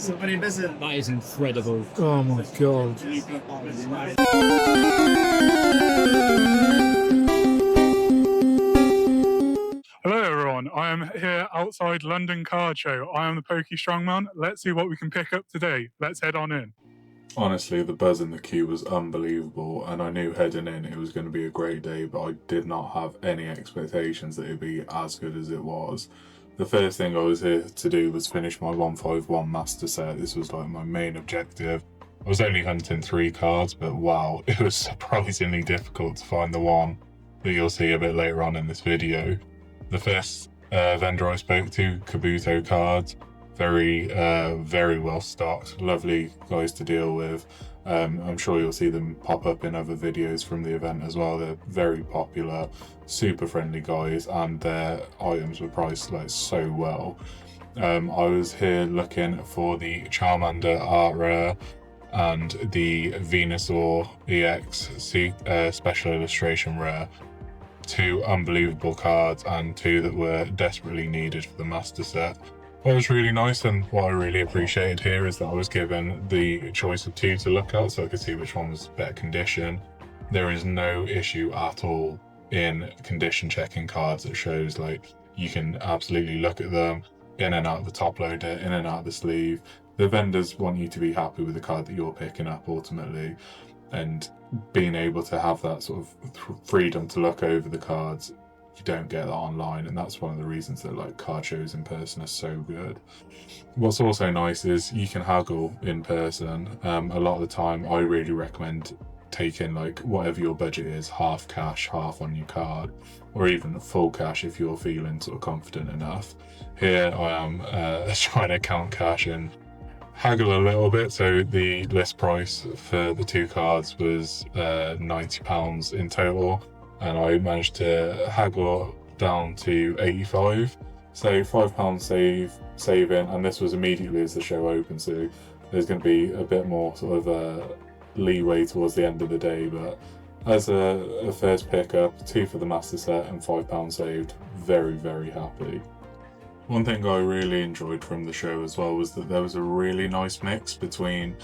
That is incredible. Oh my god. Hello everyone, I am here outside London Card Show. I am the Poke Strongman. Let's see what we can pick up today. Let's head on in. Honestly, the buzz in the queue was unbelievable, and I knew heading in it was going to be a great day, but I did not have any expectations that it would be as good as it was. The first thing I was here to do was finish my 151 master set. This was like my main objective. I was only hunting 3 cards, but wow, it was surprisingly difficult to find the one that you'll see a bit later on in this video. The first vendor I spoke to, Kabuto cards, very well stocked, lovely guys to deal with. I'm sure you'll see them pop up in other videos from the event as well. They're very popular, super friendly guys, and their items were priced like so well. I was here looking for the Charmander art rare and the Venusaur EX special illustration rare. 2 unbelievable cards and 2 that were desperately needed for the master set. What was really nice and what I really appreciated here is that I was given the choice of 2 to look at, so I could see which one was better condition. There is no issue at all in condition checking cards. It shows like you can absolutely look at them in and out of the top loader, in and out of the sleeve. The vendors want you to be happy with the card that you're picking up ultimately, and being able to have that sort of freedom to look over the cards, you don't get that online, and that's one of the reasons that like card shows in person are so good. What's also nice is you can haggle in person. A lot of the time I really recommend taking like whatever your budget is, half cash, half on your card, or even full cash if you're feeling sort of confident enough. Here I am trying to count cash and haggle a little bit. So the list price for the 2 cards was £90 in total, and I managed to haggle down to 85, so £5 saving, and this was immediately as the show opened, so there's going to be a bit more sort of leeway towards the end of the day, but as a first pickup, 2 for the master set and £5 saved, very happy. One thing I really enjoyed from the show as well was that there was a really nice mix between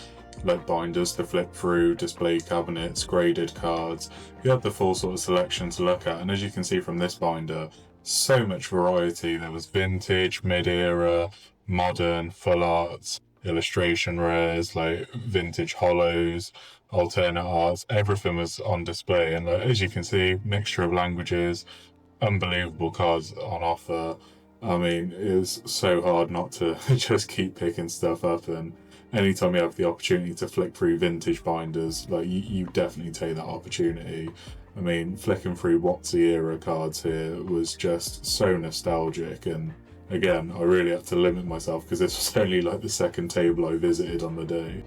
like binders to flip through, display cabinets, graded cards. You had the full sort of selection to look at, and as you can see from this binder, so much variety. There was vintage, mid-era, modern, full arts, illustration rares, like vintage hollows, alternate arts. Everything was on display, and like, as you can see, mixture of languages, unbelievable cards on offer. I mean, it was so hard not to just keep picking stuff up, and anytime you have the opportunity to flick through vintage binders, like you definitely take that opportunity. I mean, flicking through WotC era cards here was just so nostalgic, and again, I really had to limit myself because this was only like the second table I visited on the day.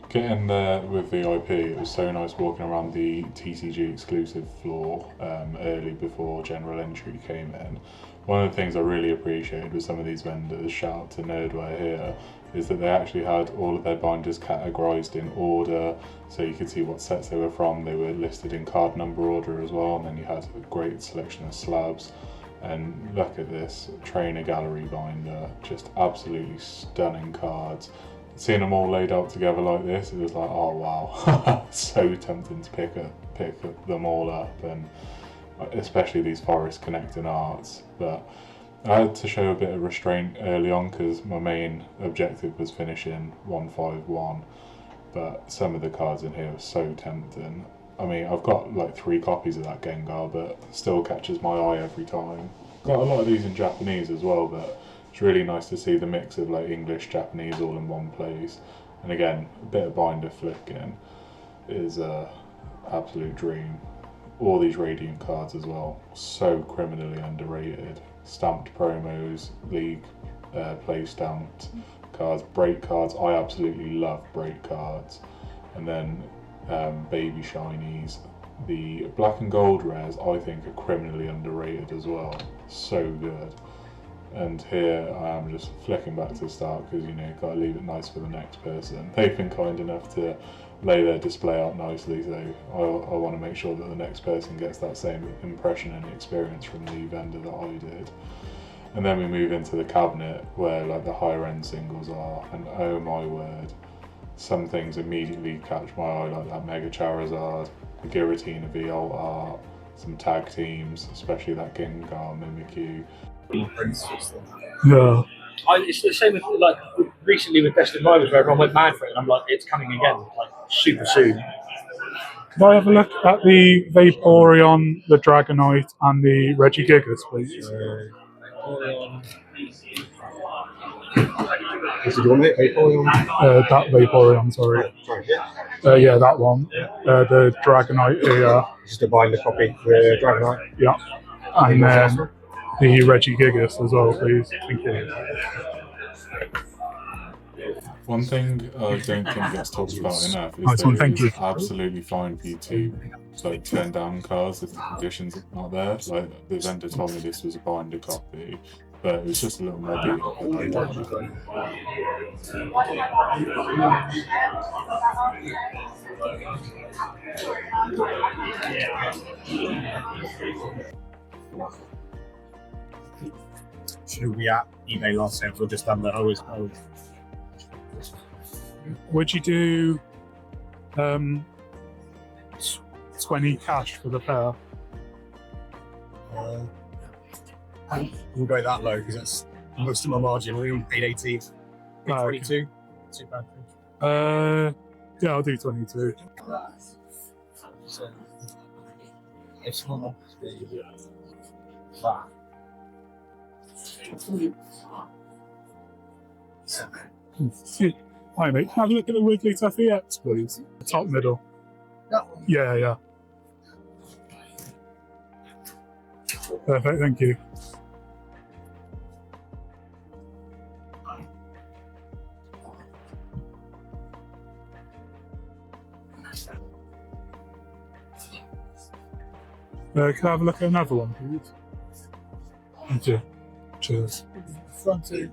Getting there with VIP, it was so nice walking around the TCG exclusive floor early before general entry came in. One of the things I really appreciated with some of these vendors, shout out to Nerdware here, is that they actually had all of their binders categorised in order, so you could see what sets they were from. They were listed in card number order as well, and then you had a great selection of slabs. And look at this trainer gallery binder, just absolutely stunning cards. Seeing them all laid out together like this, it was like, oh wow, so tempting to pick them all up, and especially these forest connecting arts. But I had to show a bit of restraint early on because my main objective was finishing 151, but some of the cards in here are so tempting. I mean, I've got like 3 copies of that Gengar, but still catches my eye every time. Got a lot of these in Japanese as well, but it's really nice to see the mix of like English, Japanese all in one place. And again, a bit of binder flicking is an absolute dream. All these Radiant cards as well, so criminally underrated. Stamped promos, league play stamped cards, break cards. I absolutely love break cards. And then baby shinies. The black and gold rares I think are criminally underrated as well, so good. And here I am just flicking back to the start because, you know, gotta leave it nice for the next person. They've been kind enough to lay their display out nicely, so I want to make sure that the next person gets that same impression and experience from the vendor that I did. And then we move into the cabinet where like the higher end singles are, and oh my word, some things immediately catch my eye, like that Mega Charizard, the Giratina V-Alt art, some tag teams, especially that Gengar Mimikyu. Yeah. It's the same with like recently with Best of Rivals where everyone went mad for it, and I'm like, it's coming again, like super soon. Can I have a look at the Vaporeon, the Dragonite, and the Regigigas, please? Is it one Vaporeon? That Vaporeon, sorry. Yeah, that one. The Dragonite here. Just a binder copy, the Dragonite. Yeah. And then the Regigigas as well, please. Thank you. One thing I don't think gets talked about enough is that it's absolutely fine for you to like turn down cards if the conditions are not there. Like the vendor told me this was a binder copy, but it was just a little muddy. Should we at eBay last sales or just done the always? Would you do 20 cash for the pair? We'll go that low because that's most of my margin. We paid 80, 22. Too bad. Yeah, I'll do 22. So, it's not. Hi mate, have a look at the Wigglytuff EX, please. Top middle. That one? Yeah, yeah. Perfect, thank you. Can I have a look at another one, please? Thank you. Cheers. Front two.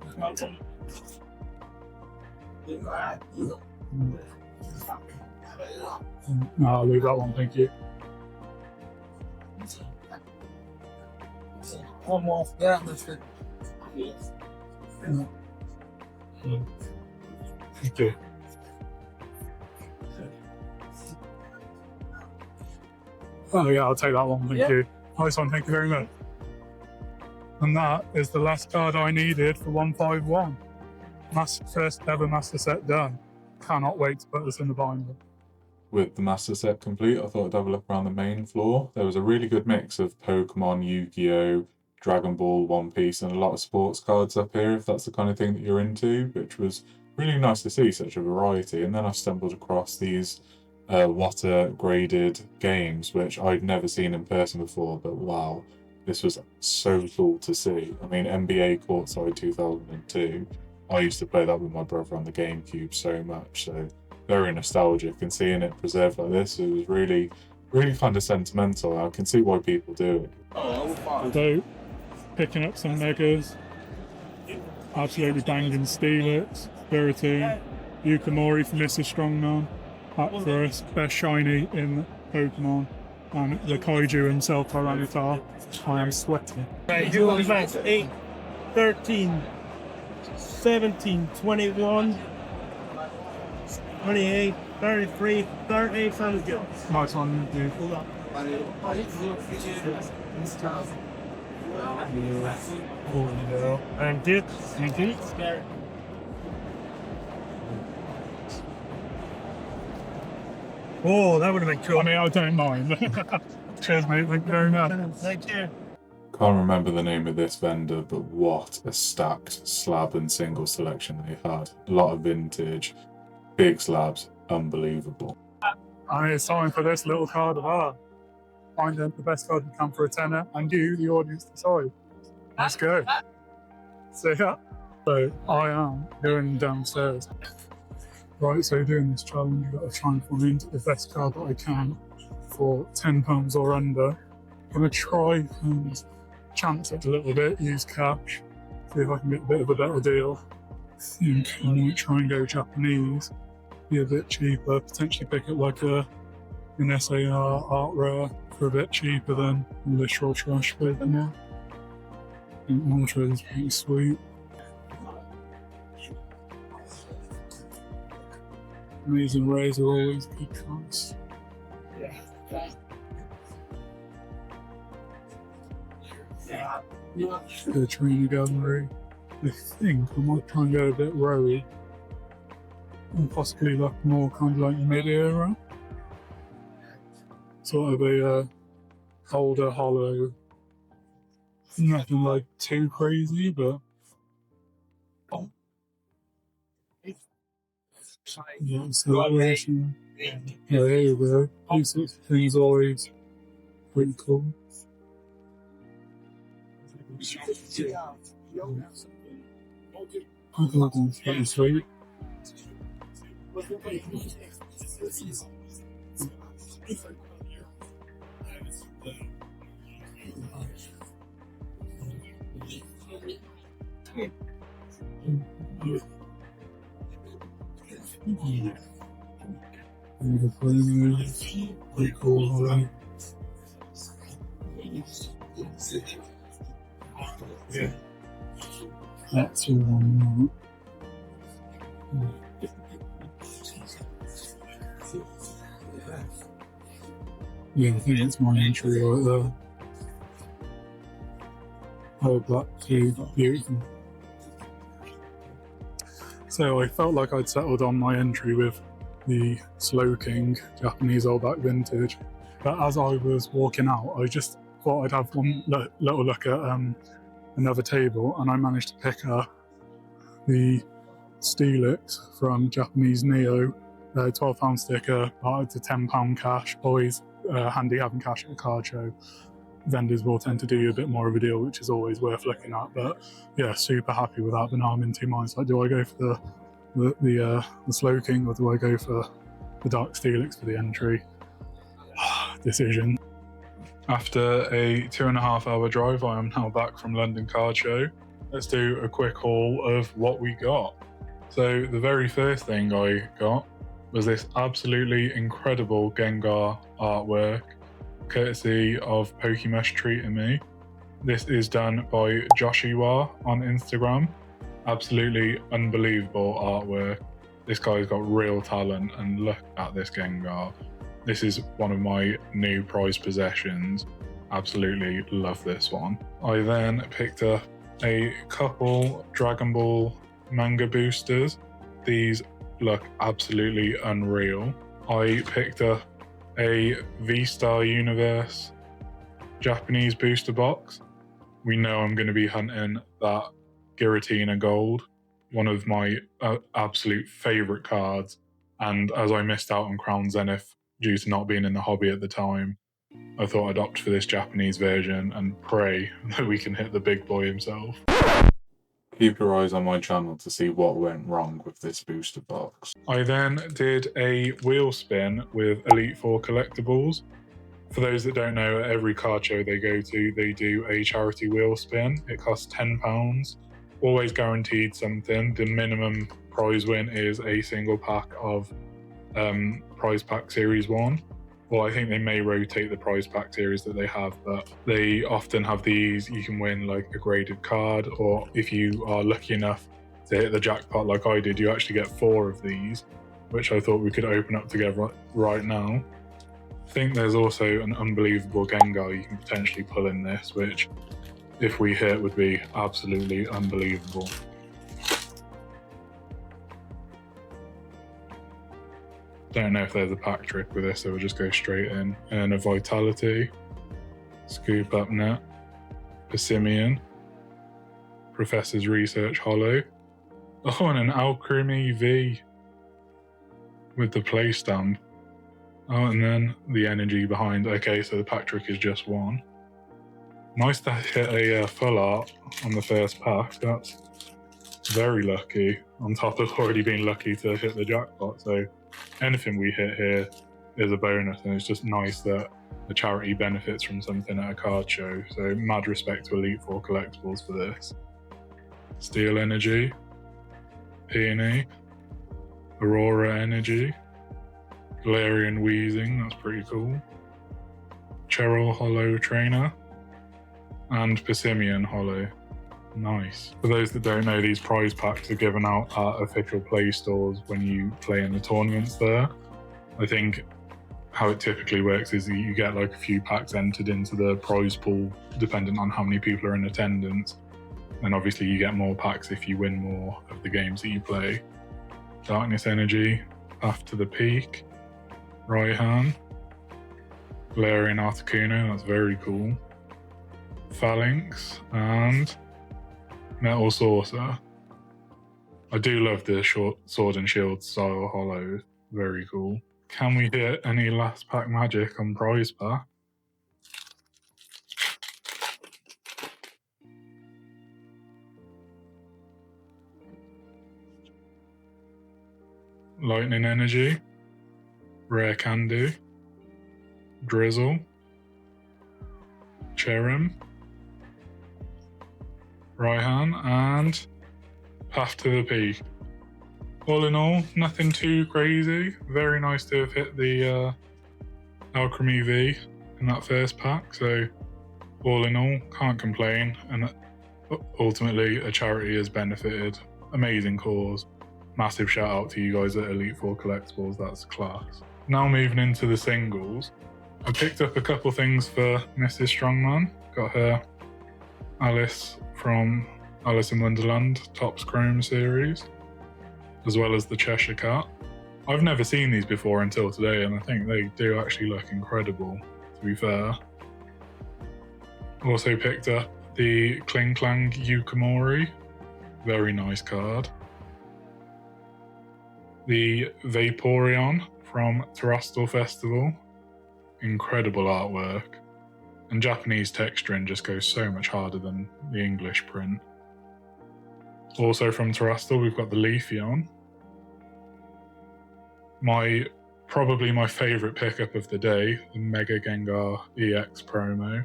No, I'll leave that one, thank you. One more. Yeah, that's it. Thank you. Oh yeah, I'll take that one, thank you. Nice one, thank you very much. And that is the last card I needed for 151. First ever master set done. Cannot wait to put this in the binder. With the master set complete, I thought I'd have a look around the main floor. There was a really good mix of Pokemon, Yu-Gi-Oh!, Dragon Ball, One Piece, and a lot of sports cards up here, if that's the kind of thing that you're into, which was really nice to see such a variety. And then I stumbled across these Water graded games, which I'd never seen in person before, but wow, this was so cool to see. I mean, NBA Courtside 2002, I used to play that with my brother on the GameCube so much, so very nostalgic, and seeing it preserved like this, it was really kind of sentimental. I can see why people do it. So, picking up some Megas, absolutely banging Steelix, Spiritomb, Yukamori for Mr. Strongman, up first, best shiny in Pokemon, and the Kaiju himself, Tyranitar. I am sweating. Right, you advance 8, 13, 17, 21, 28, 33, 38, sounds good. Nice one, dude. And dude, thank you. Oh, that would have been cool. I mean, I don't mind. Cheers, mate. Thank you very much. Thank you. Can't remember the name of this vendor, but what a stacked slab and single selection they had. A lot of vintage, big slabs, unbelievable. And it's time for this little card of art. Find the best card you can for a tenner, and you, the audience, decide. Let's go. So yeah, so I am going downstairs. Right, so doing this challenge, you've got to try and find the best card that I can for £10 or under. I'm going to try and chance it a little bit, use cash, see if I can get a bit of a better deal. I think I might try and go Japanese, be a bit cheaper, potentially pick up like an SAR art rare for a bit cheaper than literal trash with them. Ultra is pretty sweet. Amazing rays are always good cards. The trainer gallery. I think I might try and go a bit rowy. And possibly like more kind of like mid-era. Sort of a older hollow. Nothing like too crazy, but yeah, celebration. Yeah, there you go. These sorts of things always pretty cool. I thought that was pretty sweet. Pretty cool, alright. Yeah. That's all I want. Yeah, I think that's my entry right there. Oh, black too, beautiful. So I felt like I'd settled on my entry with the Slowking Japanese old back vintage, but as I was walking out, I just thought I'd have one little look at another table, and I managed to pick up the Steelix from Japanese Neo, £12 sticker, part to £10 cash. Always handy having cash at a card show. Vendors will tend to do you a bit more of a deal, which is always worth looking at. But yeah, super happy with that. But now I'm in two minds. Like, do I go for the Slowking, or do I go for the Dark Steelix for the entry? Decision. After a 2.5 hour drive, I am now back from London Card Show. Let's do a quick haul of what we got. So the very first thing I got was this absolutely incredible Gengar artwork, courtesy of Pokemesh treating me. This is done by Joshua on Instagram. Absolutely unbelievable artwork. This guy's got real talent, and look at this Gengar. This is one of my new prized possessions. Absolutely love this one. I then picked up a couple Dragon Ball manga boosters. These look absolutely unreal. I picked up a V-Star Universe Japanese booster box. We know I'm going to be hunting that Giratina Gold, one of my absolute favourite cards. And as I missed out on Crown Zenith due to not being in the hobby at the time, I thought I'd opt for this Japanese version and pray that we can hit the big boy himself. Keep your eyes on my channel to see what went wrong with this booster box. I then did a wheel spin with Elite Four collectibles. For those that don't know, at every card show they go to, they do a charity wheel spin. It costs £10. Always guaranteed something. The minimum prize win is a single pack of prize pack series 1. Well, I think they may rotate the prize pack series that they have, but they often have these. You can win like a graded card, or if you are lucky enough to hit the jackpot like I did, you actually get 4 of these, which I thought we could open up together right now. I think there's also an unbelievable Gengar you can potentially pull in this, which if we hit would be absolutely unbelievable. Don't know if there's a pack trick with this, so we'll just go straight in. And a Vitality, Scoop Up Net, Persimmon, Professor's Research Hollow. Oh, and an Alchemy V with the play stamp. Oh, and then the energy behind. Okay, so the pack trick is just 1. Nice to hit a full art on the first pack. That's very lucky, on top of already being lucky to hit the jackpot. So anything we hit here is a bonus, and it's just nice that the charity benefits from something at a card show. So mad respect to Elite Four collectibles for this. Steel Energy, Peony, Aurora Energy, Galarian Wheezing, that's pretty cool. Cheryl Hollow Trainer, and Persimmon Hollow. Nice. For those that don't know, these prize packs are given out at official play stores when you play in the tournaments there. I think how it typically works is you get like a few packs entered into the prize pool depending on how many people are in attendance. And obviously you get more packs if you win more of the games that you play. Darkness Energy, Path to the Peak, Raihan, Galarian Articuno, that's very cool. Phalanx, and Metal Saucer. I do love the short Sword and Shield style hollows, very cool. Can we hit any last pack magic on prize pack? Lightning Energy, Rare Candy, Drizzle, Cherrim, Raihan, and Path to the Peak. All in all, nothing too crazy. Very nice to have hit the Alchemy V in that first pack. So all in all, can't complain. And ultimately, a charity has benefited. Amazing cause. Massive shout out to you guys at Elite Four Collectibles. That's class. Now moving into the singles. I picked up a couple things for Mrs. Strongman. Got her Alice from Alice in Wonderland Topps Chrome series, as well as the Cheshire Cat. I've never seen these before until today, and I think they do actually look incredible, to be fair. Also picked up the Kling Klang Yukimori. Very nice card. The Vaporeon from Terastal Festival. Incredible artwork. And Japanese texturing just goes so much harder than the English print. Also from Terastal, we've got the Leafeon. Probably my favourite pickup of the day, the Mega Gengar EX promo.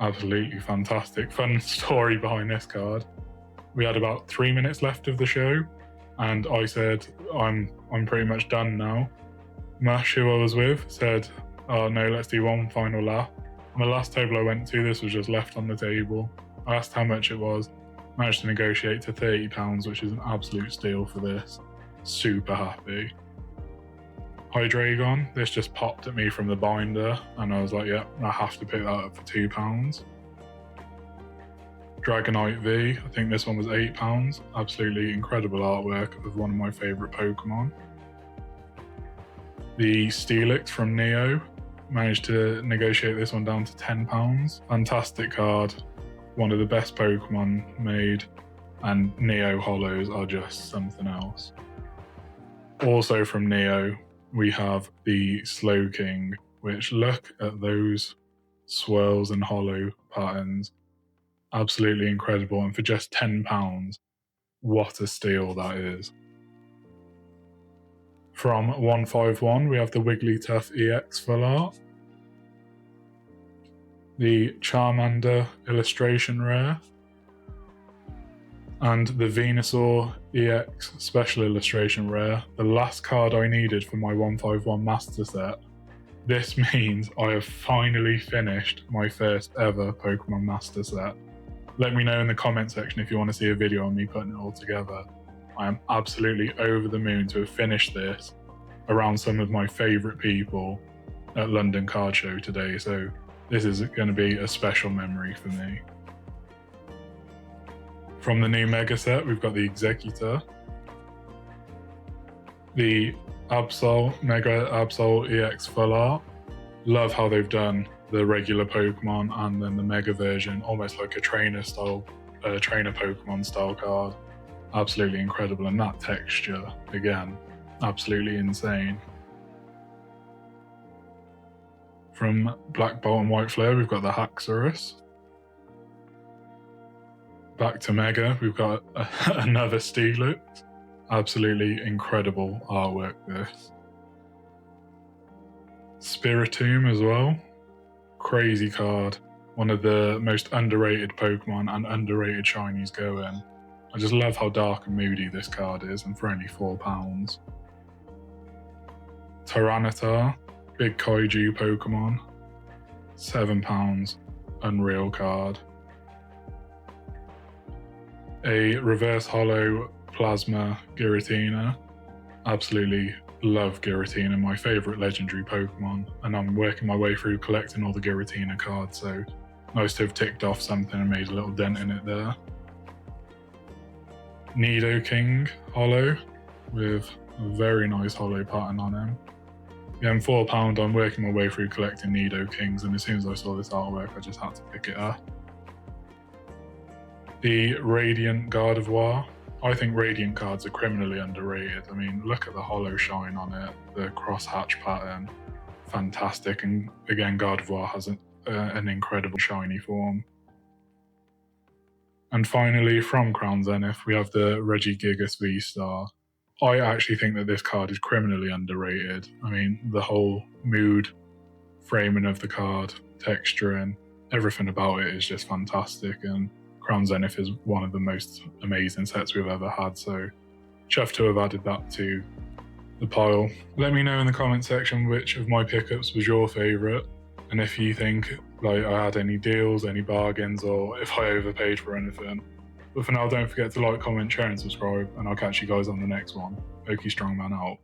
Absolutely fantastic. Fun story behind this card. We had about 3 minutes left of the show, and I said, I'm pretty much done now. Mush, who I was with, said, oh no, let's do one final lap. On the last table I went to, this was just left on the table. I asked how much it was, managed to negotiate to £30, which is an absolute steal for this. Super happy. Hydreigon, this just popped at me from the binder, and I was like, yeah, I have to pick that up for £2. Dragonite V, I think this one was £8. Absolutely incredible artwork of one of my favourite Pokemon. The Steelix from Neo, managed to negotiate this one down to £10. Fantastic card, one of the best Pokemon made, and Neo Hollows are just something else. Also from Neo, we have the Slowking, which look at those swirls and hollow patterns. Absolutely incredible, and for just £10, what a steal that is. From 151, we have the Wigglytuff EX Full Art, the Charmander Illustration Rare, and the Venusaur EX Special Illustration Rare, the last card I needed for my 151 Master Set. This means I have finally finished my first ever Pokemon Master Set. Let me know in the comment section if you want to see a video on me putting it all together. I am absolutely over the moon to have finished this around some of my favourite people at London Card Show today, so this is going to be a special memory for me. From the new Mega Set, we've got the Executor, the Absol, Mega Absol EX Full Art. Love how they've done the regular Pokemon and then the Mega version, almost like a trainer Pokemon style card. Absolutely incredible, and that texture, again, absolutely insane. From Black Bolt and White Flare, we've got the Haxorus. Back to Mega, we've got another Steelix. Absolutely incredible artwork, this. Spiritomb as well. Crazy card. One of the most underrated Pokemon and underrated shinies going. I just love how dark and moody this card is, and for only £4. Tyranitar, big kaiju Pokemon. £7. Unreal card. A reverse holo plasma Giratina. Absolutely love Giratina, my favourite legendary Pokemon, and I'm working my way through collecting all the Giratina cards, so nice to have ticked off something and made a little dent in it there. Nidoking holo with a very nice holo pattern on him. Again, £4, I'm working my way through collecting Nidokings, and as soon as I saw this artwork, I just had to pick it up. The Radiant Gardevoir. I think Radiant cards are criminally underrated. I mean, look at the holo shine on it, the cross-hatch pattern, fantastic. And again, Gardevoir has an incredible shiny form. And finally, from Crown Zenith, we have the Regigigas V-Star. I actually think that this card is criminally underrated. I mean, the whole mood, framing of the card, texturing, everything about it is just fantastic. And Crown Zenith is one of the most amazing sets we've ever had, so chuffed to have added that to the pile. Let me know in the comment section which of my pickups was your favourite, and if you think like I had any deals, any bargains, or if I overpaid for anything. But for now, don't forget to like, comment, share and subscribe, and I'll catch you guys on the next one. Poké Strongman out.